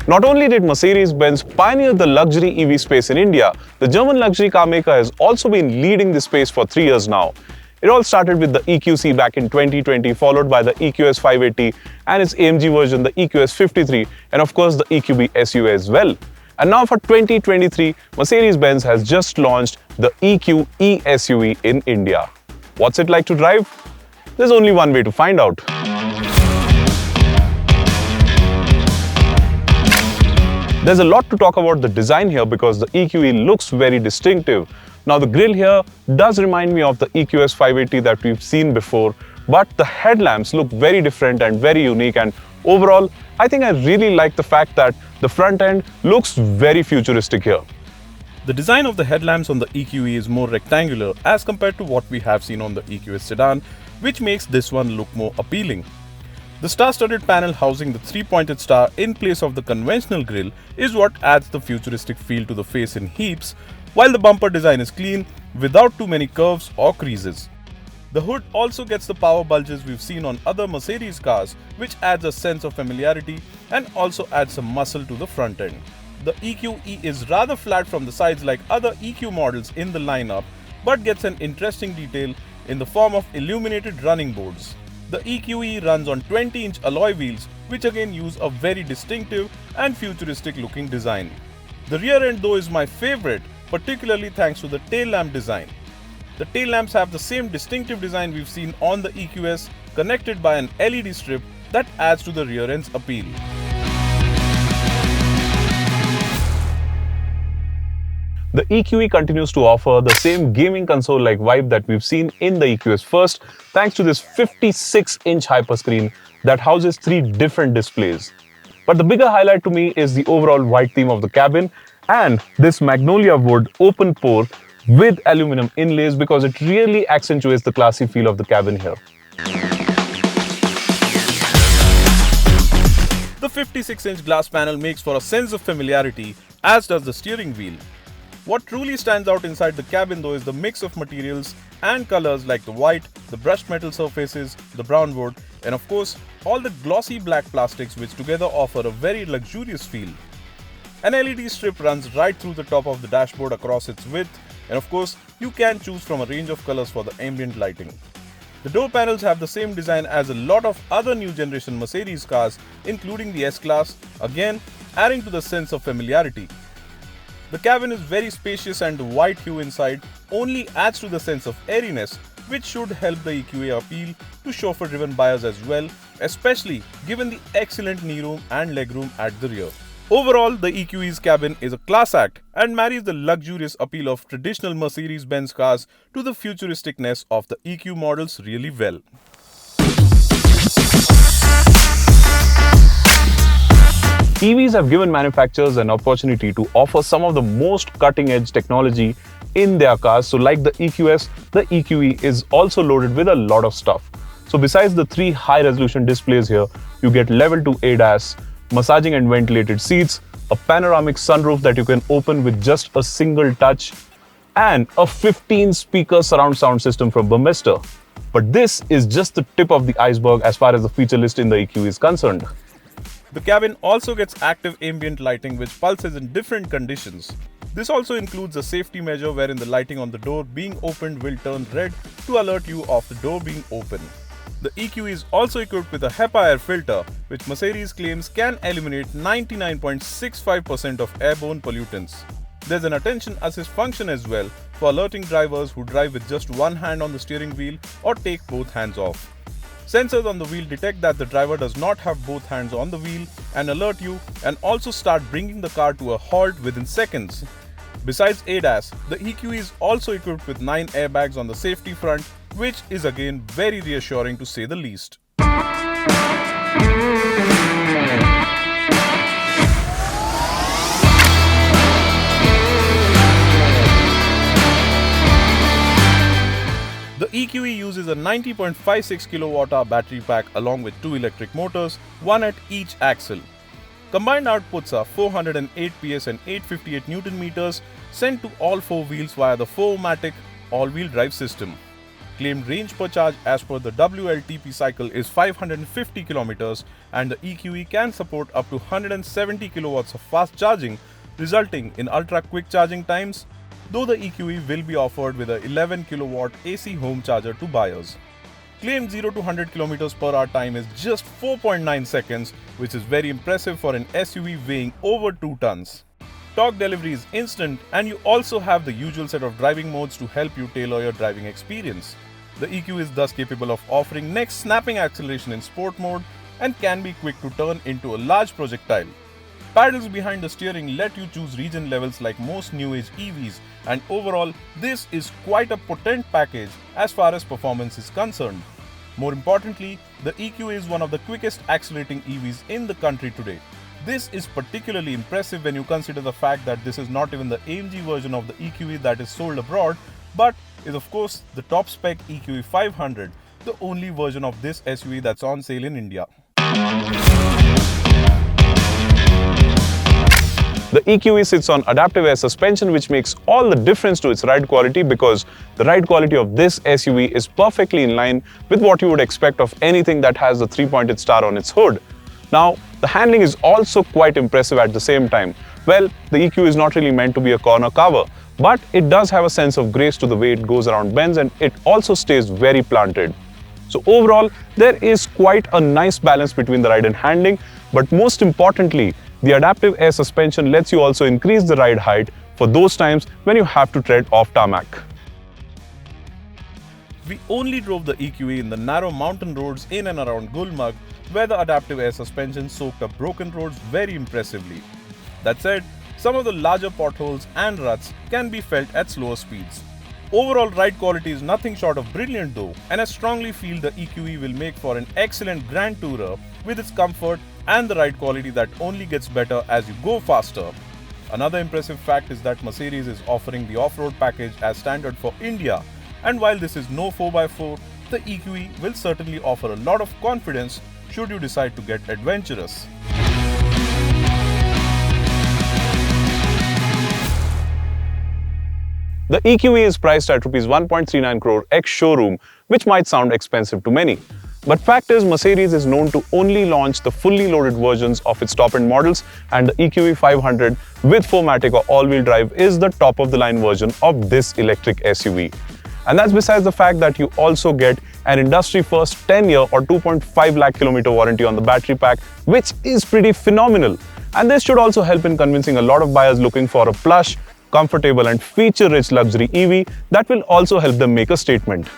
Not only did Mercedes-Benz pioneer the luxury EV space in India, the German luxury car maker has also been leading this space for 3 years now. It all started with the EQC back in 2020, followed by the EQS 580 and its AMG version, the EQS 53, and of course the EQB SUV as well. And now for 2023, Mercedes-Benz has just launched the EQE SUV in India. What's it like to drive? There's only one way to find out. There's a lot to talk about the design here because the EQE looks very distinctive. Now the grille here does remind me of the EQS 580 that we've seen before, but the headlamps look very different and very unique, and overall I think I really like the fact that the front end looks very futuristic here. The design of the headlamps on the EQE is more rectangular as compared to what we have seen on the EQS Sedan, which makes this one look more appealing. The star-studded panel housing the three-pointed star in place of the conventional grille is what adds the futuristic feel to the face in heaps, while the bumper design is clean without too many curves or creases. The hood also gets the power bulges we've seen on other Mercedes cars, which adds a sense of familiarity and also adds some muscle to the front end. The EQE is rather flat from the sides like other EQ models in the lineup, but gets an interesting detail in the form of illuminated running boards. The EQE runs on 20-inch alloy wheels, which again use a very distinctive and futuristic looking design. The rear end though is my favorite, particularly thanks to the tail lamp design. The tail lamps have the same distinctive design we've seen on the EQS, connected by an LED strip that adds to the rear end's appeal. The EQE continues to offer the same gaming console-like vibe that we've seen in the EQS first, thanks to this 56-inch hyperscreen that houses 3 different displays. But the bigger highlight to me is the overall white theme of the cabin and this magnolia wood open pore with aluminum inlays, because it really accentuates the classy feel of the cabin here. The 56-inch glass panel makes for a sense of familiarity, as does the steering wheel. What truly stands out inside the cabin though is the mix of materials and colors like the white, the brushed metal surfaces, the brown wood, and of course all the glossy black plastics, which together offer a very luxurious feel. An LED strip runs right through the top of the dashboard across its width, and of course you can choose from a range of colors for the ambient lighting. The door panels have the same design as a lot of other new generation Mercedes cars, including the S-Class, again adding to the sense of familiarity. The cabin is very spacious and the white hue inside only adds to the sense of airiness, which should help the EQA appeal to chauffeur-driven buyers as well, especially given the excellent kneeroom and legroom at the rear. Overall, the EQE's cabin is a class act and marries the luxurious appeal of traditional Mercedes-Benz cars to the futuristicness of the EQ models really well. EVs have given manufacturers an opportunity to offer some of the most cutting-edge technology in their cars. So like the EQS, the EQE is also loaded with a lot of stuff. So besides the 3 high-resolution displays here, you get level 2 ADAS, massaging and ventilated seats, a panoramic sunroof that you can open with just a single touch, and a 15-speaker surround sound system from Burmester. But this is just the tip of the iceberg as far as the feature list in the EQE is concerned. The cabin also gets active ambient lighting which pulses in different conditions. This also includes a safety measure wherein the lighting on the door being opened will turn red to alert you of the door being open. The EQ is also equipped with a HEPA air filter, which Mercedes claims can eliminate 99.65% of airborne pollutants. There's an attention assist function as well for alerting drivers who drive with just one hand on the steering wheel or take both hands off. Sensors on the wheel detect that the driver does not have both hands on the wheel and alert you, and also start bringing the car to a halt within seconds. Besides ADAS, the EQ is also equipped with 9 airbags on the safety front, which is again very reassuring to say the least. The EQE uses a 90.56 kWh battery pack along with 2 electric motors, one at each axle. Combined outputs are 408 PS and 858 Nm sent to all 4 wheels via the 4-matic all-wheel drive system. Claimed range per charge as per the WLTP cycle is 550 kilometers, and the EQE can support up to 170 kilowatts of fast charging, resulting in ultra-quick charging times, though the EQE will be offered with a 11 kilowatt AC home charger to buyers. Claimed 0 to 100 km per hour time is just 4.9 seconds, which is very impressive for an SUV weighing over 2 tons. Torque delivery is instant, and you also have the usual set of driving modes to help you tailor your driving experience. The EQ is thus capable of offering neck-snapping acceleration in sport mode and can be quick to turn into a large projectile. Paddles behind the steering let you choose region levels like most new-age EVs, and overall, this is quite a potent package as far as performance is concerned. More importantly, the EQ is one of the quickest accelerating EVs in the country today. This is particularly impressive when you consider the fact that this is not even the AMG version of the EQE that is sold abroad, but is of course the top spec EQE 500, the only version of this SUV that's on sale in India. The EQE sits on adaptive air suspension, which makes all the difference to its ride quality, because the ride quality of this SUV is perfectly in line with what you would expect of anything that has the 3-pointed star on its hood. Now, the handling is also quite impressive at the same time. Well, the EQ is not really meant to be a corner carver, but it does have a sense of grace to the way it goes around bends, and it also stays very planted. So overall, there is quite a nice balance between the ride and handling, but most importantly, the adaptive air suspension lets you also increase the ride height for those times when you have to tread off tarmac. We only drove the EQE in the narrow mountain roads in and around Gulmarg, where the adaptive air suspension soaked up broken roads very impressively. That said, some of the larger potholes and ruts can be felt at slower speeds. Overall ride quality is nothing short of brilliant though, and I strongly feel the EQE will make for an excellent grand tourer with its comfort and the ride quality that only gets better as you go faster. Another impressive fact is that Mercedes is offering the off-road package as standard for India, and while this is no 4x4, the EQE will certainly offer a lot of confidence should you decide to get adventurous. The EQE is priced at Rs 1.39 crore ex-showroom, which might sound expensive to many. But fact is, Mercedes is known to only launch the fully loaded versions of its top-end models, and the EQE 500 with 4MATIC or all-wheel drive is the top-of-the-line version of this electric SUV. And that's besides the fact that you also get an industry-first 10-year or 2.5 lakh kilometer warranty on the battery pack, which is pretty phenomenal. And this should also help in convincing a lot of buyers looking for a plush, comfortable and feature-rich luxury EV that will also help them make a statement.